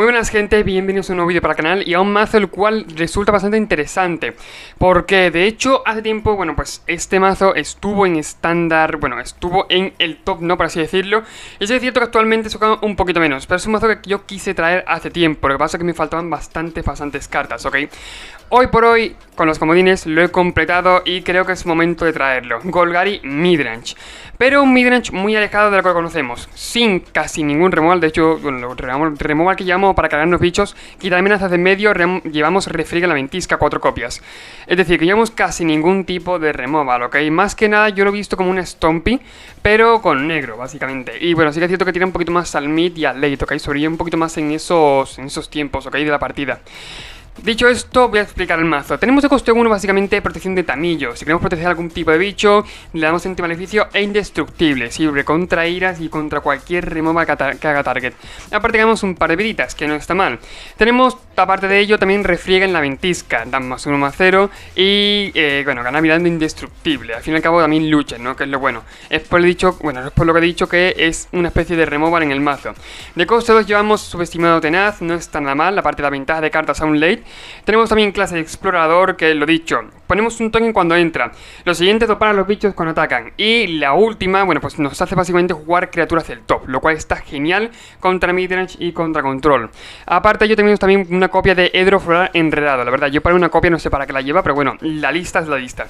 buenas gente, bienvenidos a un nuevo vídeo para el canal y a un mazo el cual resulta bastante interesante porque de hecho hace tiempo, bueno pues este mazo estuvo en estándar, bueno estuvo en el top, no por así decirlo. Y es cierto que actualmente se juega un poquito menos, pero es un mazo que yo quise traer hace tiempo. Lo que pasa es que me faltaban bastantes cartas, ¿ok? Hoy por hoy, con los comodines, lo he completado y creo que es momento de traerlo. Golgari Midrange. Pero un Midrange muy alejado de lo que conocemos, sin casi ningún removal. De hecho, bueno, el removal que llevamos para cargarnos bichos, quitar amenazas de medio, llevamos Refriega en la ventisca, 4 copias. Es decir, que llevamos casi ningún tipo de removal, ¿ok? Más que nada yo lo he visto como un Stompy, pero con negro, básicamente. Y bueno, sí que es cierto que tira un poquito más al mid y al late, ¿ok? Sobrevive un poquito más en esos tiempos, ¿ok? De la partida. Dicho esto, voy a explicar el mazo. Tenemos de coste 1 básicamente protección de tamillo. Si queremos proteger algún tipo de bicho, le damos antimaleficio e indestructible. Sirve contra iras y contra cualquier removal que haga target. Aparte tenemos un par de viditas, que no está mal. Tenemos, aparte de ello, también refriega en la ventisca. Dan más 1 más 0 y, bueno, gana mirando indestructible. Al fin y al cabo también luchan, ¿no? Que es lo bueno. Es por lo que he dicho que es una especie de removal en el mazo. De coste 2 llevamos subestimado tenaz, no está nada mal. Aparte de la ventaja de cartas a un late. Tenemos también clase de explorador, que lo dicho, ponemos un token cuando entra. Lo siguiente dopar a los bichos cuando atacan. Y la última, bueno, pues nos hace básicamente jugar criaturas del top, lo cual está genial contra midrange y contra control. Aparte yo tenemos también una copia de Hedro Floral Enredado. La verdad, yo para una copia no sé para qué la lleva, pero bueno, la lista es la lista.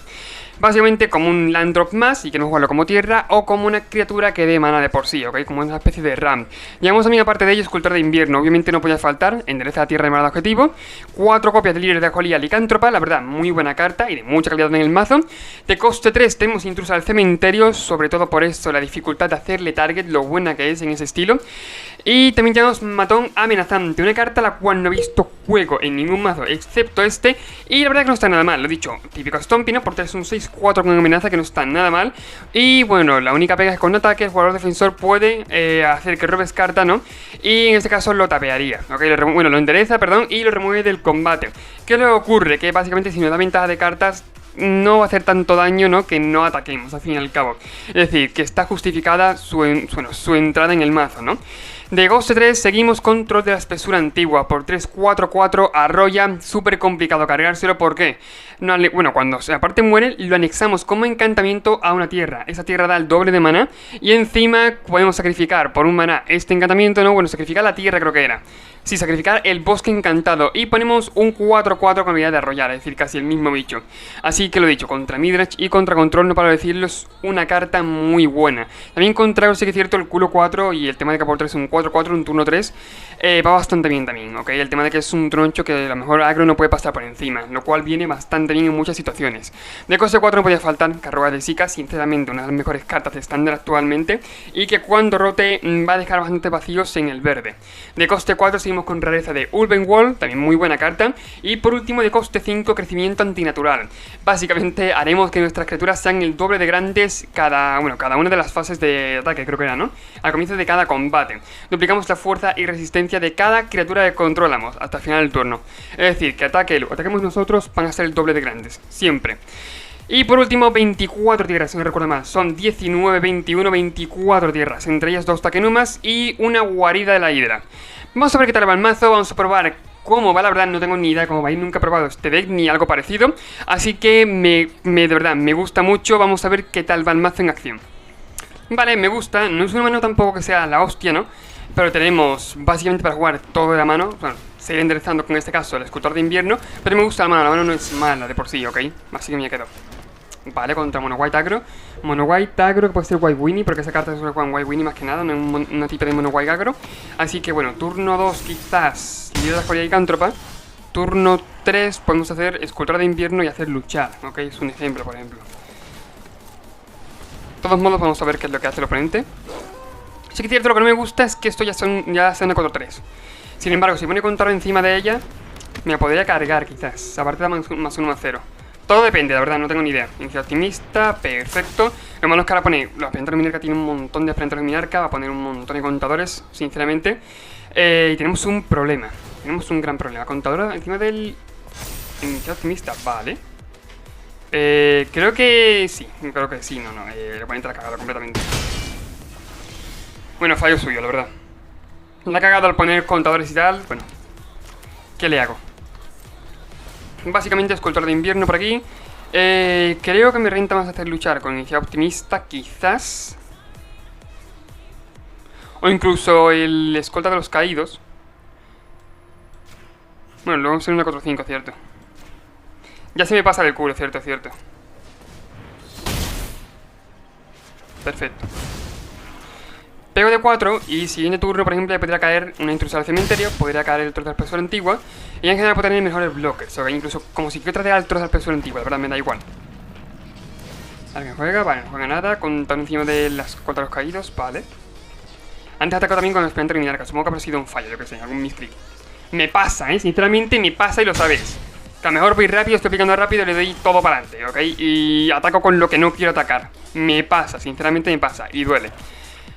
Básicamente como un land drop más y que no jugarlo como tierra o como una criatura que dé mana de por sí, ¿ok? Como una especie de ram. Llevamos también aparte de ello Escultor de Invierno, obviamente no podía faltar, endereza la tierra de mana de objetivo. 4 copias de líder de Acolía Licántropa, la verdad muy buena carta y de mucha calidad en el mazo. De coste 3 tenemos Intrusa al Cementerio, sobre todo por esto, la dificultad de hacerle target, lo buena que es en ese estilo. Y también tenemos Matón Amenazante, una carta la cual no he visto juego en ningún mazo excepto este. Y la verdad que no está nada mal, lo dicho, típico Stompy, ¿no? Porque es un 6-4 con amenaza que no está nada mal. Y bueno, la única pega es que con ataque el jugador defensor puede hacer que robes carta, ¿no? Y en este caso lo tapearía, ¿ok? Bueno, lo endereza, perdón, y lo remueve del combate. ¿Qué le ocurre? Que básicamente si nos da ventaja de cartas no va a hacer tanto daño, ¿no? Que no ataquemos, al fin y al cabo. Es decir, que está justificada su entrada en el mazo, ¿no? De Ghost 3 seguimos Control de la Espesura Antigua. Por 3-4-4 arrolla, súper complicado cargárselo. ¿Por qué? No, bueno, cuando aparte muere, lo anexamos como encantamiento a una tierra. Esa tierra da el doble de maná. Y encima podemos sacrificar por un maná este encantamiento, ¿no? Bueno, sacrificar la tierra creo que era. Sí, sacrificar el bosque encantado. Y ponemos un 4-4 con habilidad de arrollar, es decir, casi el mismo bicho. Así que lo dicho, contra Midrange y contra Control, no paro de decirlo, es una carta muy buena. También contra, sí que es cierto, el culo 4 y el tema de que por 3 es un 4-4, un turno 3, va bastante bien también, ¿ok? El tema de que es un troncho que a lo mejor agro no puede pasar por encima, lo cual viene bastante bien en muchas situaciones. De coste 4 no podía faltar Carroga de Zika, sinceramente una de las mejores cartas de estándar actualmente, y que cuando rote va a dejar bastante vacíos en el verde. De coste 4 seguimos con rareza de Ulvenwall, también muy buena carta. Y por último de coste 5, crecimiento antinatural. Básicamente haremos que nuestras criaturas sean el doble de grandes cada una de las fases de ataque, creo que era, ¿no? Al comienzo de cada combate. Duplicamos la fuerza y resistencia de cada criatura que controlamos hasta el final del turno. Es decir, que ataquemos nosotros, van a ser el doble de grandes, siempre. Y por último, 24 tierras, si no recuerdo mal. Son 19, 21, 24 tierras. Entre ellas 2 Takenumas y una guarida de la hidra. Vamos a ver qué tal va el mazo, vamos a probar cómo va, la verdad no tengo ni idea cómo va a ir, nunca he probado este deck ni algo parecido. Así que de verdad me gusta mucho, vamos a ver qué tal va el mazo en acción. Vale, me gusta, no es una mano tampoco que sea la hostia, ¿no? Pero tenemos básicamente para jugar todo de la mano, bueno, seguir enderezando con este caso el Escultor de Invierno. Pero me gusta la mano no es mala de por sí, ¿ok? Así que me quedo. Vale, contra Mono White Agro. Mono White Agro que puede ser White Winnie, porque esa carta se suele jugar en White Winnie más que nada, no es una tipa de Mono White Agro. Así que bueno, turno 2 quizás líder de Acolía Licántropa. Turno 3 podemos hacer Escultor de Invierno y hacer luchar, ¿ok? Es un ejemplo, por ejemplo. De todos modos vamos a ver qué es lo que hace el oponente. Sí que es cierto, lo que no me gusta es que esto ya sea una 4-3. Sin embargo, si pone control encima de ella, me podría cargar quizás. Aparte de más 1 más 0. Todo depende, la verdad, no tengo ni idea. Inicio optimista, perfecto. Lo malo es que ahora pone... Los Aprendientes de Minarca tiene un montón de Aprendientes de Minarca. Va a poner un montón de contadores, sinceramente. Y tenemos un problema. Tenemos un gran problema. Contadora encima del... Inicio optimista, vale. Creo que sí. Creo que sí, el oponente la ha cagado completamente. Bueno, fallo suyo, la verdad. La he cagado al poner contadores y tal. Bueno, ¿qué le hago? Básicamente escultor de invierno por aquí. Creo que me renta más hacer luchar con iniciativa optimista, quizás. O incluso el escolta de los caídos. Bueno, luego ser una 4-5, cierto. Ya se me pasa del culo, cierto, cierto. Perfecto. Pego de 4 y siguiente turno, por ejemplo, ya podría caer una intrusión al cementerio, podría caer el trozo de la espesura antigua y en general puedo tener mejores bloques, o incluso como si quiero tratar el trozo de la espesura antigua, de verdad me da igual. ¿Alguien juega? Vale, no juega nada, contando encima de las contra los caídos, vale. Antes atacado también con el experimento criminal, que supongo que habrá sido un fallo, yo que sé, algún misclick. Me pasa, sinceramente me pasa y lo sabéis. Que a lo mejor voy rápido, estoy picando rápido y le doy todo para adelante, ¿ok? Y ataco con lo que no quiero atacar. Me pasa, sinceramente me pasa y duele.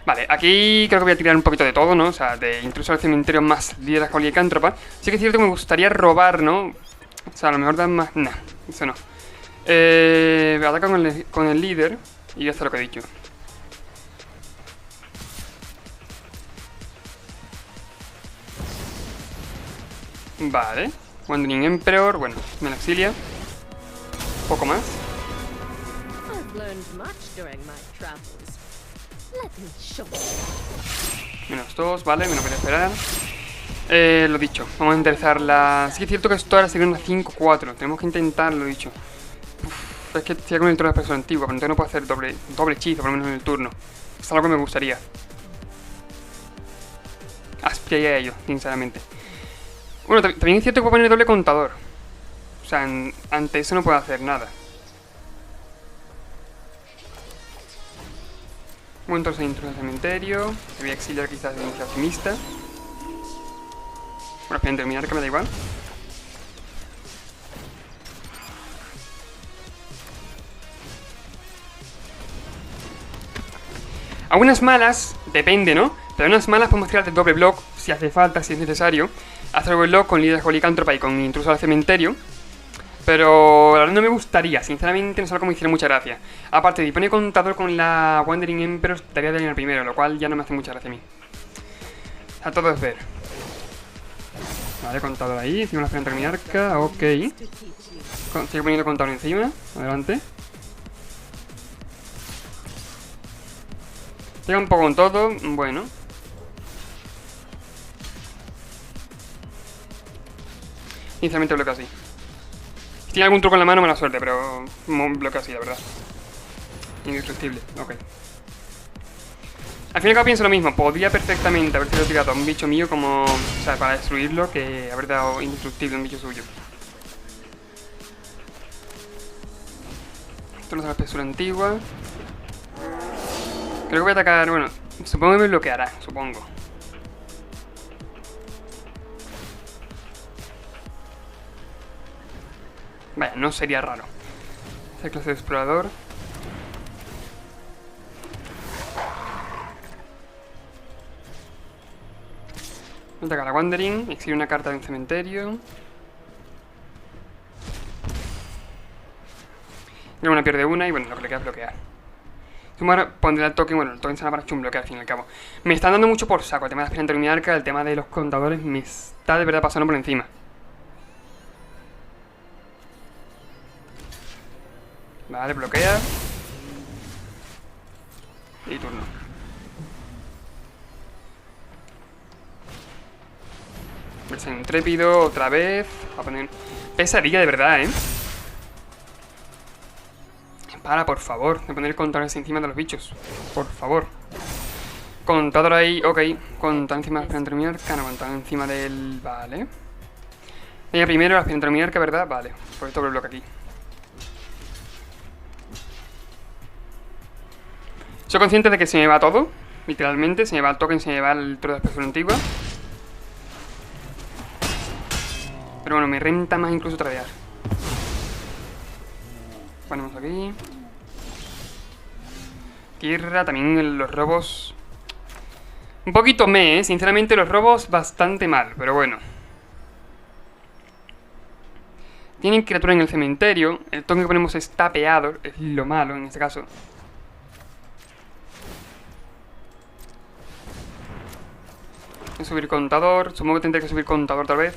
Vale, aquí creo que voy a tirar un poquito de todo, ¿no? O sea, de intruso al cementerio más liderazgo licántropa. Sí que es cierto que me gustaría robar, ¿no? O sea, a lo mejor dan más... Nah, eso no. Ataco con el líder y ya está lo que he dicho. Vale. Wandering Emperor, bueno, me la exilia. Poco más. -2, vale, me lo voy a esperar. Lo dicho, vamos a enderezar la... Sí que es cierto que esto ahora sería una 5-4. Tenemos que intentarlo, dicho. Uf, es que estoy con el turno de la persona antigua, pero entonces no puedo hacer doble hechizo, por lo menos en el turno. Es algo que me gustaría. Aspiraría a ello, sinceramente. Bueno, también es cierto que puedo poner doble contador. O sea, ante eso no puedo hacer nada. Un trozo de intrusión al cementerio. Me voy a exiliar quizás de inicio optimista. Bueno, esperen terminar, que me da igual. A unas malas, depende, ¿no? Pero a unas malas podemos tirar de doble block si hace falta, si es necesario. Hacer doble block con liderazgo licántropa y con intruso al cementerio. Pero la verdad no me gustaría, sinceramente no es algo que me hiciera mucha gracia. Aparte, si pone contador con la Wandering Emperor, estaría de en el primero, lo cual ya no me hace mucha gracia a mí. A todo es ver. Vale, contador ahí, encima la frente de mi arca, ok. Sigue poniendo contador encima, adelante. Llega un poco con todo, bueno. Sinceramente bloqueo así. Si tiene algún truco en la mano, mala suerte, pero bloqueo así, la verdad. Indestructible, ok. Al fin y al cabo pienso lo mismo, podría perfectamente haber sido tirado a un bicho mío como... O sea, para destruirlo, que haber dado indestructible a un bicho suyo. Esto no es la espesura antigua. Creo que voy a atacar, bueno, supongo que me bloqueará, supongo. Vaya, no sería raro. Esta clase de explorador. Voy a atacar a Wandering, exhibe una carta de un cementerio. Luego una pierde una y bueno, lo que le queda es bloquear. Ahora pondré el token, bueno, el token será para un bloquear al fin y al cabo. Me están dando mucho por saco el tema de la aspirante de mi arca, el tema de los contadores me está de verdad pasando por encima. Vale, bloquea. Y turno. Versión intrépido, otra vez. Va a poner... Pesadilla de verdad, Para, por favor, de poner contadores encima de los bichos. Por favor. Contador ahí, ok. Contador encima del aspirante de mi arca, no, contador encima del... Vale. Venga, primero el aspirante de mi arca, ¿verdad? Vale, pues doble bloque aquí. Soy consciente de que se me va todo, literalmente, se me va el token, se me va el trozo de espesura antigua. Pero bueno, me renta más incluso tradear. Ponemos aquí. Tierra, también los robos. Un poquito sinceramente los robos bastante mal, pero bueno. Tienen criatura en el cementerio, el token que ponemos es tapeado, es lo malo en este caso. Voy a subir contador. Supongo que tendré que subir contador otra vez.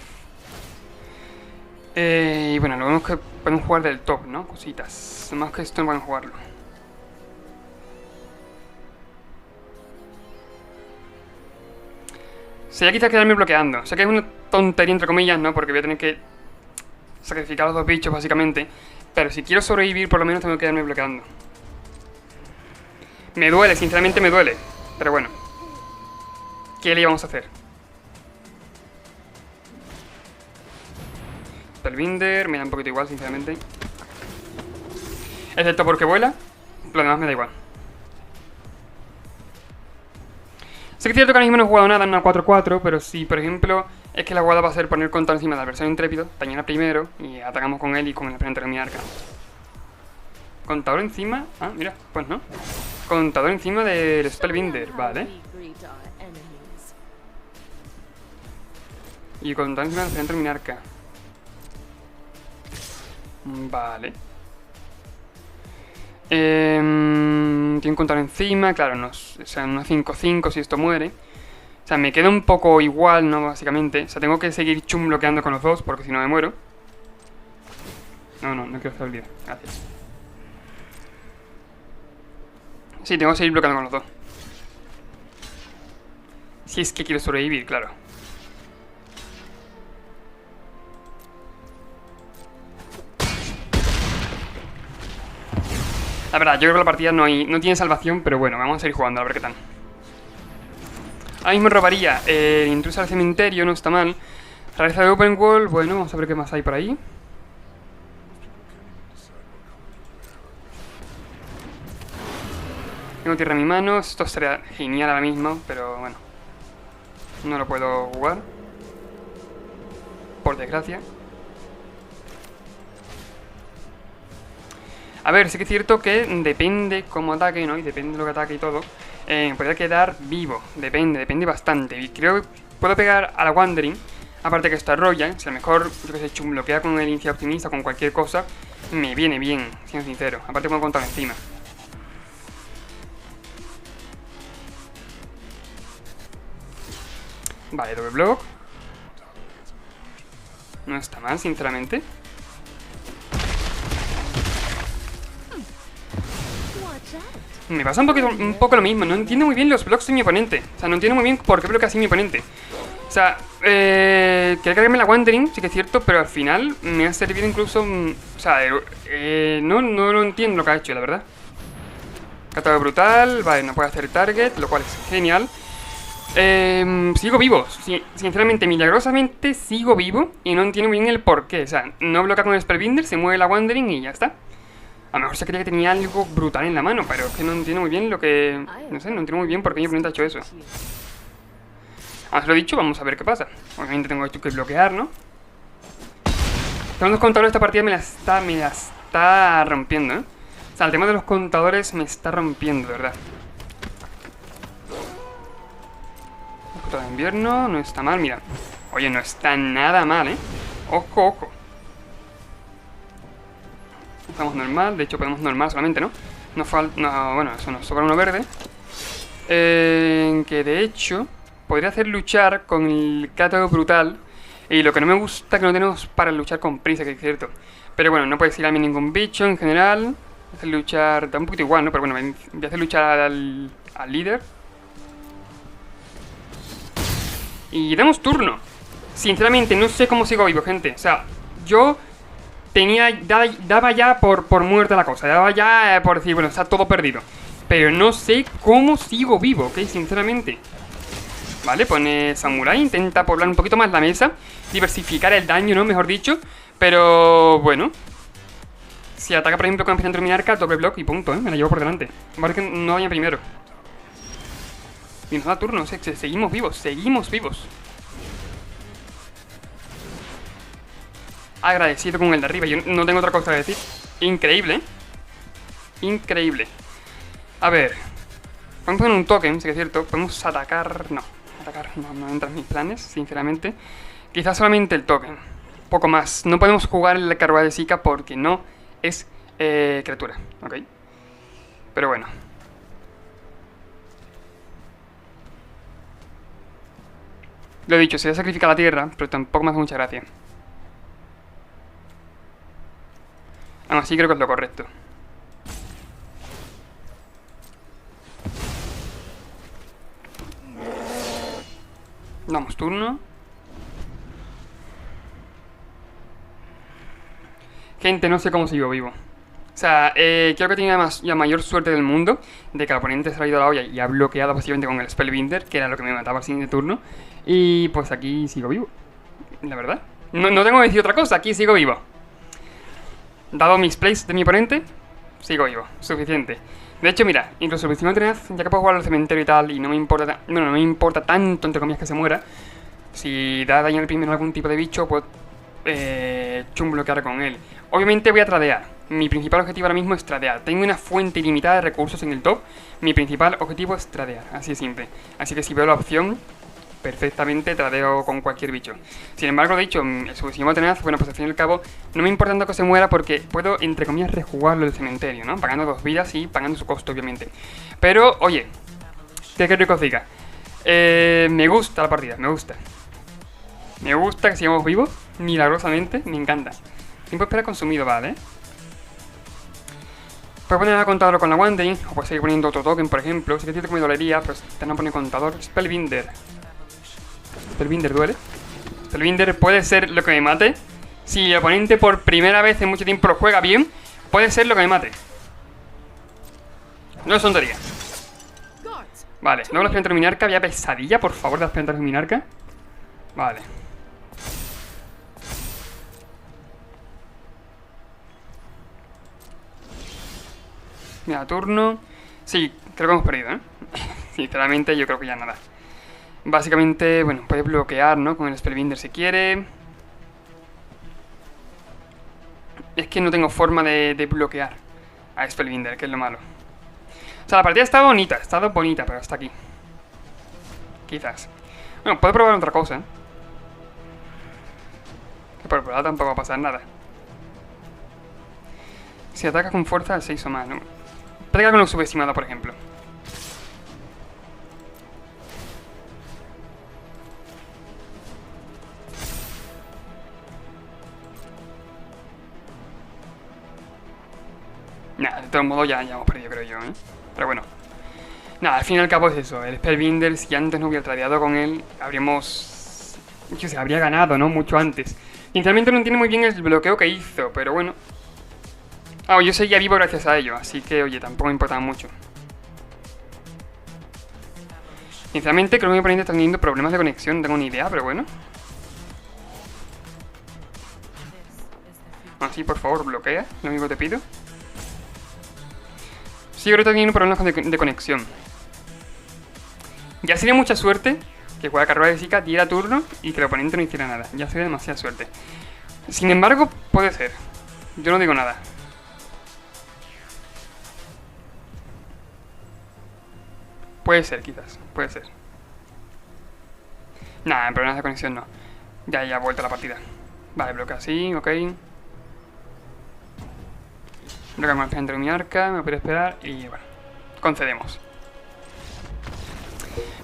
Y bueno, lo vemos que podemos jugar del top, ¿no? Cositas. Más que esto no van a jugarlo. Sería quizás quedarme bloqueando. Sé que es una tontería entre comillas, ¿no? Porque voy a tener que sacrificar a los dos bichos básicamente. Pero si quiero sobrevivir, por lo menos tengo que quedarme bloqueando. Me duele, sinceramente me duele. Pero bueno. ¿Qué le íbamos a hacer? Spellbinder, me da un poquito igual, sinceramente. Excepto porque vuela, lo demás me da igual. Sé que es cierto que ahora mismo no he jugado nada en una 4-4, pero si, por ejemplo, es que la jugada va a ser poner contra encima del adversario intrépido, dañar primero y atacamos con él y con el frente de mi arca. Contador encima... Ah, mira, pues no. Contador encima del Spellbinder, vale. Y contador encima del frente de mi arca. Vale. Tiene un contador encima, claro, o sea, una 5-5 si esto muere. O sea, me queda un poco igual, ¿no? Básicamente. O sea, tengo que seguir bloqueando con los dos porque si no me muero. No quiero hacer olvidar. Gracias. Sí, tengo que seguir bloqueando con los dos. Si es que quiero sobrevivir, claro. La verdad, yo creo que la partida no tiene salvación, pero bueno, vamos a seguir jugando, a ver qué tal. Ahora mismo robaría intruso al cementerio, no está mal. Rareza de open wall, bueno, vamos a ver qué más hay por ahí. Tengo tierra en mi mano, esto sería genial ahora mismo, pero bueno. No lo puedo jugar. Por desgracia. A ver, sí que es cierto que depende cómo ataque, ¿no? Y depende de lo que ataque y todo. Podría quedar vivo. Depende bastante. Y creo que puedo pegar a la Wandering. Aparte que está Roya. Si a lo mejor, yo que sé, bloquea con el inicio optimista, con cualquier cosa, me viene bien, siendo sincero. Aparte puedo contar encima. Vale, doble block. No está mal, sinceramente. Me pasa un poco lo mismo. No entiendo muy bien los blocks de mi oponente. O sea, no entiendo muy bien por qué bloquea así mi oponente. O sea, quería cargarme la Wandering, sí que es cierto, pero al final me ha servido incluso... o sea, no lo entiendo lo que ha hecho, la verdad. Catado brutal, vale, no puede hacer target, lo cual es genial. Sigo vivo, sinceramente, milagrosamente sigo vivo y no entiendo muy bien el porqué. O sea, no bloquea con el Spellbinder, se mueve la Wandering y ya está. A lo mejor se creía que tenía algo brutal en la mano, pero es que no entiendo muy bien lo que... No sé, no entiendo muy bien por qué mi oponente ha hecho eso. Ahora se lo he dicho, vamos a ver qué pasa. Obviamente tengo esto que bloquear, ¿no? Tengo los contadores de esta partida me la está rompiendo, ¿eh? O sea, el tema de los contadores me está rompiendo, de verdad. Puerta de invierno, no está mal, mira. Oye, no está nada mal, ¿eh? Ojo, ojo. Estamos normal, de hecho podemos normal solamente, ¿no? Nos falta... No, bueno, eso nos sobra uno verde. Que de hecho podría hacer luchar con el cátago brutal. Y lo que no me gusta es que no tenemos para luchar con prisa, que es cierto. Pero bueno, no puede tirarme ningún bicho en general. Hacer luchar... Da un poquito igual, ¿no? Pero bueno, voy a hacer luchar al líder. Y damos turno. Sinceramente, no sé cómo sigo vivo, gente. O sea, yo... daba ya por muerta la cosa. Daba ya por decir, bueno, está todo perdido. Pero no sé cómo sigo vivo, ¿ok? Sinceramente. Vale, pone Samurai. Intenta poblar un poquito más la mesa. Diversificar el daño, ¿no? Mejor dicho. Pero, bueno. Si ataca, por ejemplo, con el centro de mi arca, doble block y punto, ¿eh? Me la llevo por delante. Vale que no daña primero. Y nos da turno, seguimos vivos, seguimos vivos. Agradecido con el de arriba, yo no tengo otra cosa que decir. Increíble, ¿eh? Increíble. A ver, podemos poner un token, sí que es cierto. Podemos atacar, no entra en mis planes, sinceramente. Quizás solamente el token, poco más. No podemos jugar en la carruaje de Zika porque no es criatura, ok. Pero bueno. Lo he dicho, se sacrifica la tierra, pero tampoco me hace mucha gracia. Aún así creo que es lo correcto. Damos turno. Gente, no sé cómo sigo vivo. O sea, creo que tenía la mayor suerte del mundo de que el oponente se ha ido a la olla y ha bloqueado básicamente con el Spellbinder, que era lo que me mataba al siguiente turno. Y pues aquí sigo vivo, la verdad. No tengo que decir otra cosa, aquí sigo vivo. Dado mis plays de mi oponente, sigo vivo, suficiente. De hecho, mira, incluso el último tenaz, ya que puedo jugar al cementerio y tal, y no me importa, bueno, no me importa tanto, entre comillas, que se muera. Si da daño al primero a algún tipo de bicho, pues bloquear con él. Obviamente voy a tradear. Mi principal objetivo ahora mismo es tradear. Tengo una fuente ilimitada de recursos en el top. Mi principal objetivo es tradear, así de simple. Así que si veo la opción, perfectamente tradeo con cualquier bicho. Sin embargo, de hecho, el subsistema tenaz, bueno, pues al fin y al cabo no me importa tanto que se muera porque puedo, entre comillas, rejugarlo del cementerio, ¿no? Pagando 2 vidas y pagando su costo, obviamente. Pero, oye, ¿qué queréis que os diga? Me gusta la partida, me gusta. Me gusta que sigamos vivos, milagrosamente, me encanta. Tiempo de espera consumido, vale. Puedes poner a contador con la Wandering, o puedes seguir poniendo otro token, por ejemplo. Si te tienes que me dolería, pues te van a poner contador. Spellbinder. Spellbinder duele. Spellbinder puede ser lo que me mate. Si el oponente por primera vez en mucho tiempo lo juega bien, puede ser lo que me mate. No es tontería. Vale, luego la aspirante minarca. Había pesadilla, por favor, de aspirante minarca. Vale. Mira, turno. Sí, creo que hemos perdido, ¿eh? Sinceramente, yo creo que ya nada. Básicamente, bueno, puede bloquear, ¿no? Con el Spellbinder si quiere. Es que no tengo forma de bloquear a Spellbinder, que es lo malo. O sea, la partida está bonita, pero hasta aquí. Quizás. Bueno, puedo probar otra cosa, ¿eh? Que por probar tampoco va a pasar nada. Si ataca con fuerza, 6 o más, ¿no? Pega con lo subestimado, por ejemplo. Nada, de todos modos ya hemos perdido, creo yo, ¿eh? Pero bueno. Nada, al fin y al cabo es eso. El Spellbinder, si antes no hubiera tradeado con él, habríamos... Yo sé, habría ganado, ¿no? Mucho antes. Sinceramente no entiendo muy bien el bloqueo que hizo, pero bueno. Ah, yo seguía vivo gracias a ello, así que, oye, tampoco me importaba mucho. Sinceramente creo que mi oponente está teniendo problemas de conexión, no tengo ni idea, pero bueno. Así, por favor, bloquea, lo único que te pido. Sí, creo que está teniendo problemas de conexión. Ya sería mucha suerte que juega carrera de Zika, diera turno y que el oponente no hiciera nada. Ya sería demasiada suerte. Sin embargo, puede ser. Yo no digo nada. Puede ser, quizás. Puede ser. Nada, problemas de conexión no. Ya ha vuelto a la partida. Vale, bloquea así, ok. Bloqueamos el centro de mi arca, me puede esperar y bueno, concedemos.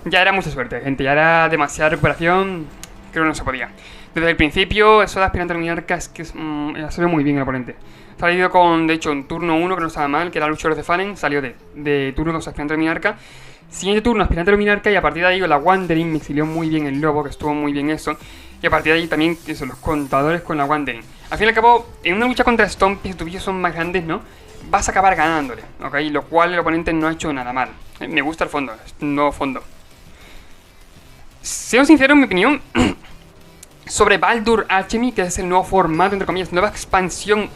Ya era mucha suerte, gente, ya era demasiada recuperación. Creo que no se podía. Desde el principio, eso de aspirante a mi arca es que ha salido muy bien el oponente. Ha salido con, de hecho, en turno 1, que no estaba mal, que era Luchadores de Fallen. Salió de turno 2 aspirante a mi arca. Siguiente turno, aspirante a mi arca. Y a partir de ahí, la Wandering me exilió muy bien el lobo, que estuvo muy bien eso. Y a partir de ahí también, eso, los contadores con la Wandering. Al fin y al cabo, en una lucha contra Stompy, si tus bichos son más grandes, ¿no? Vas a acabar ganándole, ¿ok? Lo cual el oponente no ha hecho nada mal. Me gusta el fondo, es un nuevo fondo. Siendo sincero, en mi opinión, sobre Baldur Alchemy, que es el nuevo formato, entre comillas, nueva expansión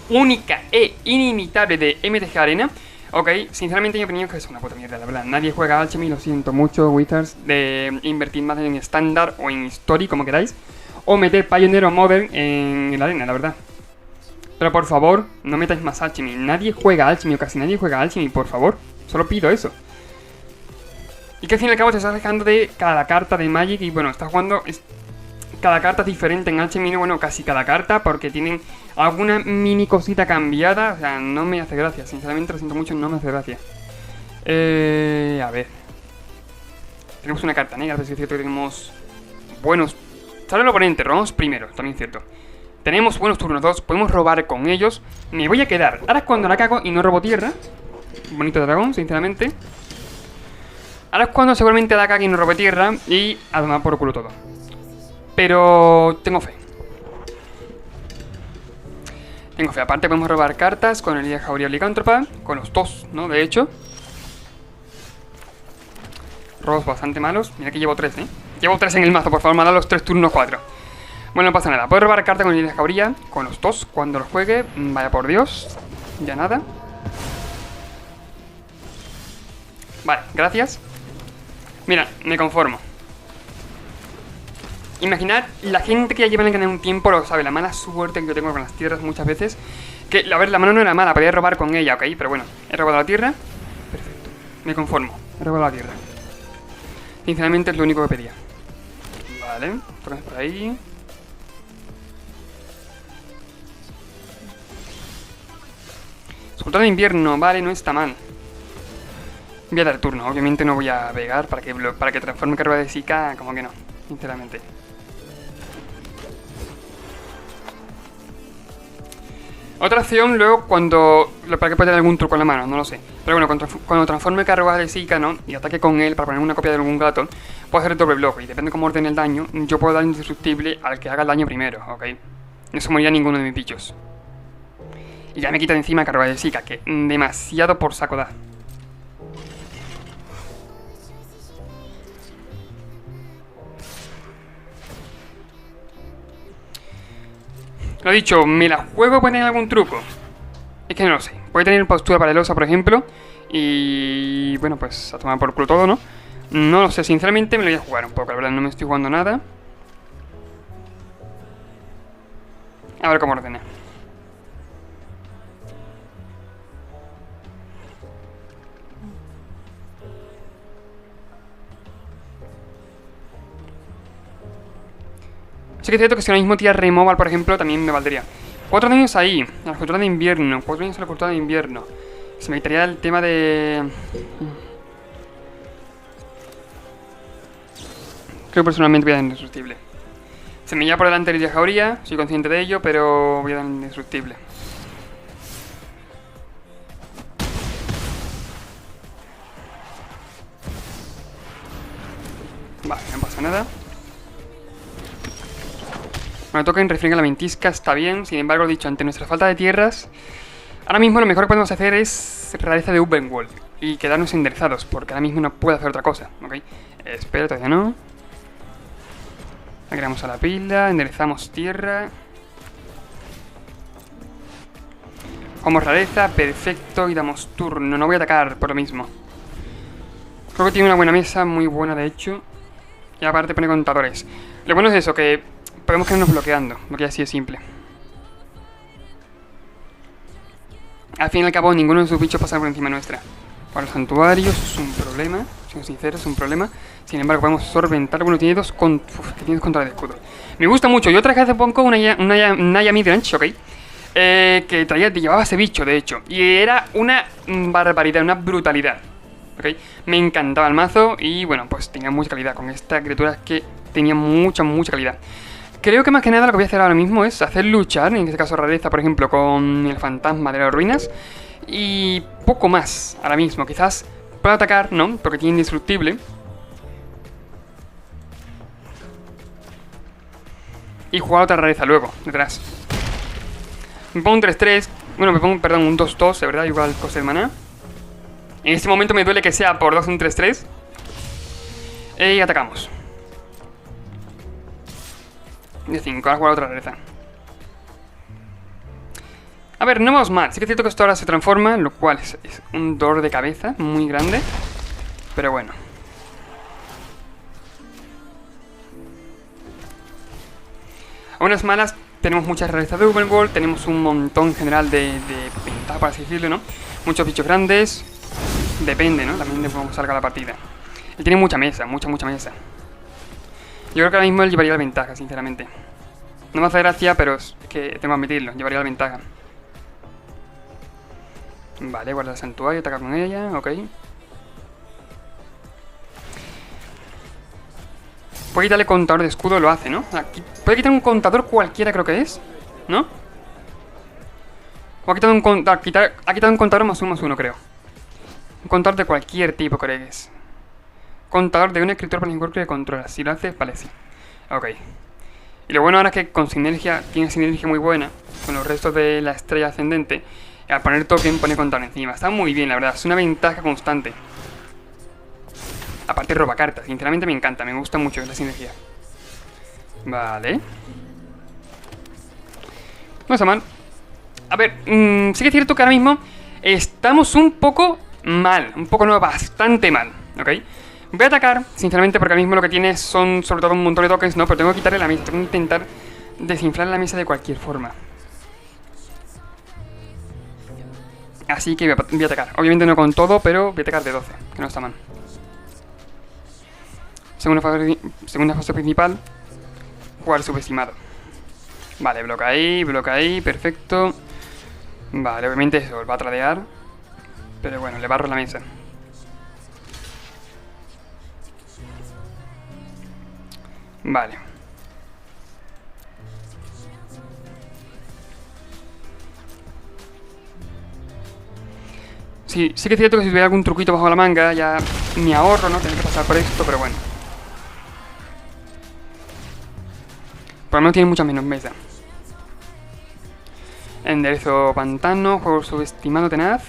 única e inimitable de MTG Arena. Ok, sinceramente en mi opinión es que es una puta mierda, la verdad. Nadie juega Alchemy, lo siento mucho, Wizards, de invertir más en estándar o en Story, como queráis. O meter Pioneer o Modern en la arena, la verdad. Pero por favor, no metáis más Alchemy. Nadie juega Alchemy, o casi nadie juega Alchemy, por favor. Solo pido eso. Y que al fin y al cabo te estás dejando de cada carta de Magic. Y bueno, estás jugando... Cada carta es diferente en Alchemy, bueno, casi cada carta, porque tienen alguna mini cosita cambiada. O sea, no me hace gracia, sinceramente lo siento mucho, no me hace gracia. A ver. Tenemos una carta negra, pero sí es cierto que tenemos buenos... Sale el oponente, robamos primero, también es cierto. Tenemos buenos turnos 2, podemos robar con ellos. Me voy a quedar. Ahora es cuando la cago y no robo tierra. Bonito dragón, sinceramente. Ahora es cuando seguramente la cague y no robe tierra y a tomar por culo todo. Pero tengo fe. Tengo fe. Aparte podemos robar cartas con el Lidia Jauría Licántropa. Con los dos, ¿no? De hecho. Robos bastante malos. Mira que llevo 3, ¿eh? Llevo 3 en el mazo, por favor, me ha dado los 3 turnos 4. Bueno, no pasa nada. Puedo robar carta con el Lidia Jauría. Con los dos cuando los juegue. Vaya por Dios. Ya nada. Vale, gracias. Mira, me conformo. Imaginad, la gente que ya lleva en el canal un tiempo lo sabe, la mala suerte que yo tengo con las tierras muchas veces. Que, a ver, la mano no era mala, podía robar con ella, ok, pero bueno, he robado la tierra. Perfecto, me conformo, he robado la tierra. Sinceramente es lo único que pedía. Vale, tocamos por ahí. Sultán de invierno, vale, no está mal. Voy a dar turno, obviamente no voy a pegar para que transforme carga de Zika, como que no, sinceramente. Otra acción luego cuando... para que pueda tener algún truco en la mano, no lo sé. Pero bueno, cuando transforme carga de Zika, ¿no? Y ataque con él para poner una copia de algún gato, puedo hacer el doble bloque. Y depende de cómo ordene el daño, yo puedo dar indestructible al que haga el daño primero, ¿ok? No se moriría ninguno de mis bichos. Y ya me quita de encima carga de Zika, que demasiado por saco da. Lo dicho, ¿me la juego? ¿Puede tener algún truco? Es que no lo sé. Puede tener postura paralelosa, por ejemplo. Y bueno, pues a tomar por culo todo, ¿no? No lo sé, sinceramente me lo voy a jugar un poco. La verdad, no me estoy jugando nada. A ver cómo ordena. Sí que es cierto que si ahora mismo tira Removal, por ejemplo, también me valdría. 4 daños ahí, a la cultura de invierno. 4 daños a la cultura de invierno. Se me quitaría el tema de... Creo que personalmente voy a dar indestructible. Se me lleva por delante el Lidia Jauría, soy consciente de ello, pero voy a dar indestructible. Vale, no pasa nada. Bueno, toca en refriega la ventisca, está bien. Sin embargo, lo dicho, ante nuestra falta de tierras, ahora mismo lo mejor que podemos hacer es rareza de Openworld y quedarnos enderezados, porque ahora mismo no puedo hacer otra cosa, ¿ok? Espero, todavía no. Agregamos a la pila, enderezamos tierra. Jugamos rareza, perfecto, y damos turno. No voy a atacar por lo mismo. Creo que tiene una buena mesa, muy buena de hecho. Y aparte pone contadores. Lo bueno es eso, que podemos quedarnos bloqueando, lo que así es simple. Al fin y al cabo, ninguno de sus bichos pasa por encima nuestra. Para los santuarios es un problema, siendo sincero, es un problema. Sin embargo, podemos solventar. Bueno, tiene dos que tiene contra el escudo. Me gusta mucho. Yo traje hace poco una Naya Midrange, ok. Que llevaba ese bicho, de hecho. Y era una barbaridad, una brutalidad. ¿Ok? Me encantaba el mazo y bueno, pues tenía mucha calidad con esta criatura que tenía mucha calidad. Creo que más que nada lo que voy a hacer ahora mismo es hacer luchar, en este caso rareza, por ejemplo, con el fantasma de las ruinas. Y poco más ahora mismo, quizás pueda atacar, ¿no? Porque tiene indestructible. Y jugar otra rareza luego, detrás. Me pongo un 3-3, bueno, me pongo, perdón, un 2-2, de verdad, igual coste de maná. En este momento me duele que sea por 2 un 3-3. Y atacamos. De 5, ahora jugar otra rareza. A ver, no vamos mal. Sí que es cierto que esto ahora se transforma, lo cual es un dolor de cabeza muy grande. Pero bueno. A unas malas tenemos muchas rarezas de Openworld, tenemos un montón general de ventaja, por así decirlo, ¿no? Muchos bichos grandes. Depende, ¿no? También de cómo salga la partida. Él tiene mucha mesa, mucha mesa. Yo creo que ahora mismo él llevaría la ventaja, sinceramente. No me hace gracia, pero es que tengo que admitirlo, llevaría la ventaja. Vale, guarda el santuario, ataca con ella, ok. Puede quitarle contador de escudo, lo hace, ¿no? Aquí, puede quitar un contador cualquiera, creo que es, ¿no? O ha quitado ha quitado un contador +1/+1, creo. Un contador de cualquier tipo, creo que es. Contador de un escritor para ningún que controla. Si lo hace, vale, sí. Ok. Y lo bueno ahora es que con sinergia, tiene sinergia muy buena con los restos de la estrella ascendente. Y al poner token, pone contador encima. Está muy bien, la verdad. Es una ventaja constante. Aparte roba cartas. Sinceramente me encanta. Me gusta mucho la sinergia. Vale. No está mal. A ver, sí que es cierto que ahora mismo estamos un poco mal. Un poco no, bastante mal. ¿Ok? Voy a atacar, sinceramente, porque ahora mismo lo que tiene son sobre todo un montón de tokens, ¿no? Pero tengo que quitarle la mesa, tengo que intentar desinflar la mesa de cualquier forma. Así que voy a atacar. Obviamente no con todo, pero voy a atacar de 12, que no está mal. Segunda fase principal, jugar subestimado. Vale, bloca ahí, perfecto. Vale, obviamente eso, va a tradear. Pero bueno, le barro la mesa. Vale. Sí, sí que es cierto que si tuviera algún truquito bajo la manga, ya me ahorro, ¿no? Tener que pasar por esto, pero bueno. Por lo menos tiene muchas menos mesa. Enderezo pantano, juego subestimado tenaz.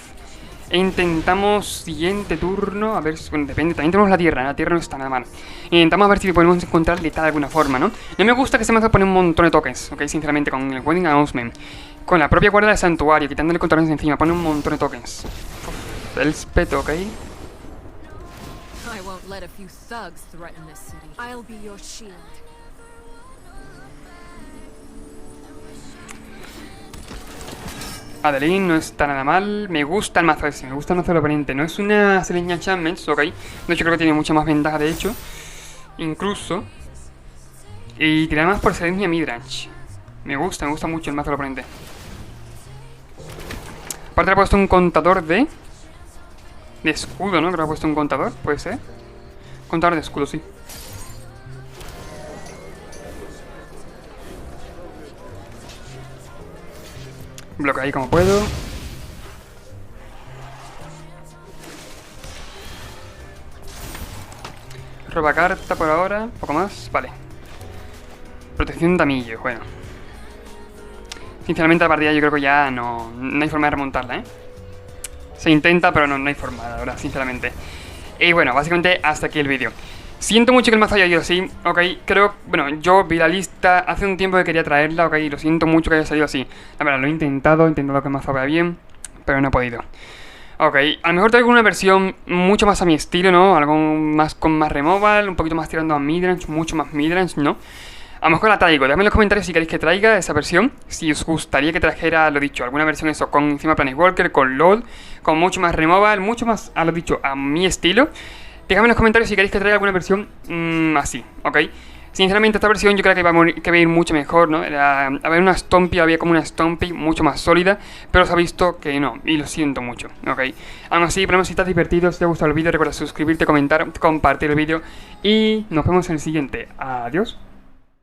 E intentamos siguiente turno, a ver, bueno, depende, también tenemos la tierra no está nada mal. Intentamos a ver si podemos encontrar letal de alguna forma, ¿no? No me gusta que se me hace poner un montón de tokens, ok, sinceramente, con el Wedding Announcement. Con la propia guardia del santuario, quitándole controles encima, pone un montón de tokens. Elspeth, ok. I won't let a few thugs threaten this city. I'll be your shield. Adeline no está nada mal. Me gusta el mazo ese, me gusta el mazo del oponente. No es una Selenia Enchantments, ok. De hecho creo que tiene mucha más ventaja, de hecho. Incluso. Y tirar más por Selenia Midrange. Me gusta mucho el mazo del oponente. Aparte le he puesto un contador de escudo, ¿no? Creo que le he puesto un contador, puede ser. Contador de escudo, sí. Bloqueo ahí como puedo. Roba carta por ahora. Un poco más. Vale. Protección de Amillo. Bueno. Sinceramente la partida yo creo que ya no hay forma de remontarla, ¿eh? Se intenta, pero no hay forma, la verdad, sinceramente. Y bueno, básicamente hasta aquí el vídeo. Siento mucho que el mazo haya ido así, ok, creo, bueno, yo vi la lista hace un tiempo que quería traerla, ok, lo siento mucho que haya salido así. La verdad, lo he intentado que el mazo vaya bien, pero no he podido. Ok, a lo mejor traigo una versión mucho más a mi estilo, ¿no? Algo más con más removal, un poquito más tirando a midrange, mucho más midrange, ¿no? A lo mejor la traigo, dejadme en los comentarios si queréis que traiga esa versión. Si os gustaría que trajera, lo dicho, alguna versión eso, con encima Planeswalker, con LOL, con mucho más removal, mucho más, a lo dicho, a mi estilo. Dejadme en los comentarios si queréis que traiga alguna versión así, ¿ok? Sinceramente esta versión yo creo que va a ir mucho mejor, ¿no? Había una Stompy, había como una Stompy mucho más sólida, pero se ha visto que no, y lo siento mucho, ¿ok? Aún así, por lo menos si estás divertido, si te ha gustado el vídeo, recuerda suscribirte, comentar, compartir el vídeo, y nos vemos en el siguiente. Adiós.